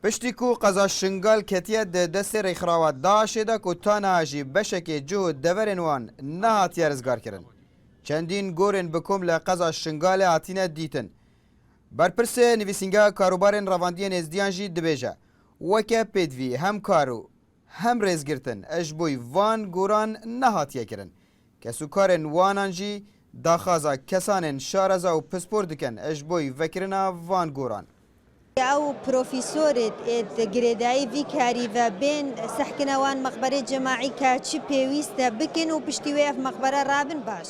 پشتی کو قزا شنگال کتیه ده دست ریخراوات داعشه ده که تانه جی بشک جو دورن وان نهاتی رزگار کرن. چندین گورن بکم لقزا شنگال هاتینه دیتن. برپرس نویسنگا کاروبارن رواندین ازدیان جی دبیجه. وکه پیدوی هم کارو هم رزگرتن اجبوی وان گوران نهاتیه کرن. کسو کارن وانان جی داخازا کسانن شارزا و پسپور دکن اجبوی وکرنا وان گوران. او پروفیسورت گریدایی وی کاری و بین سحکنوان مقبره جماعی که چی پیوسته بکن و پشتیوی اف مقبره رابن باش.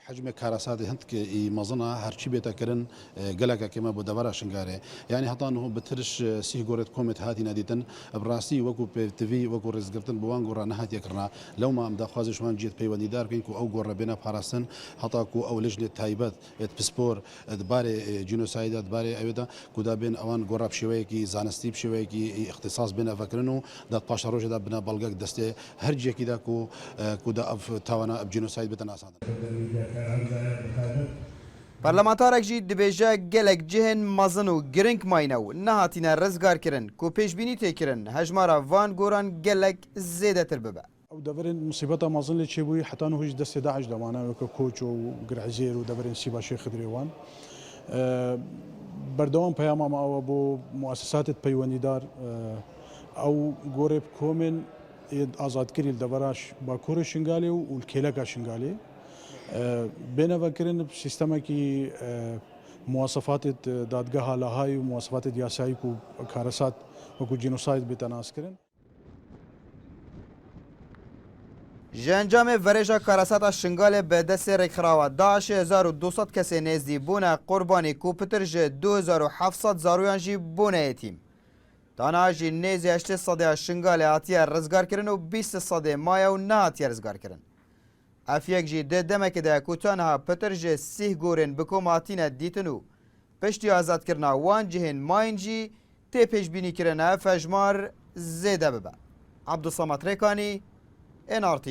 حجم كاراسات هند كي مظنة هرشي بيتا كرن جلكا كما بدورا شنغاري يعني حتى انه بترش سي غورت كوميت هاتي ناديتن براسي وكو تي وكو رزقرتن بوان غورا نهات يكرنا لو ما ام داخوازي شوان جيت بيواني دار كينكو او غورا بينا باراسن حتى كو او لجنه تايبات بسبور دباري جينوسايد دباري ايودا كودا بين اوان غورا بشويكي زانستي بشويكي اختصاص بينا فكرنو دا باشروج دا بنا بلغك دستي هرجي كيدا كودا اف تاوانا بجينوسايد بتناسان پارلمانتارک جی دبیجه گلک جهن مزن و گرنگ ماینو نهاتینه رزگار کرن کو پیشبینی تکرن هجمارا وان گوران گلک زیده تر ببه. او دبرن مصيبتها ما ظن شيء بوي حتى انه هيج دست داعش دمانا كوتش وقرعزير ودبرن سيبا شيخ دريوان بردوام بياما ما او ابو مؤسسات بيواني دار او غورب كومن ازاد كري الدبراش باكور شنغالي والكيلكا شنغالي بين فكرن بسيستم كي مواصفات دادگاه لاهای و مواصفات دیاسایی کو کارسات و کو جنوساید بتناس کرن جنجام ورژا کاراسات شنگال به دست رکراوا داعش 1200 کسی نزدی بونه قربانی کو پترج 2700 زارویان جی بونه یتیم. تانا جی نزی 8 صده شنگال آتیه رزگار کرن و 20 صده مایا و نه آتیه رزگار کرن. افیک جی ده دمک ده کوتانها پترج 30 گورن بکوم آتینه دیتنو پشتی آزاد کرنا وان جهن ماین جی تی پیش بینی کرنه فجمار زیده ببه. عبدالصمد ریکانی NRT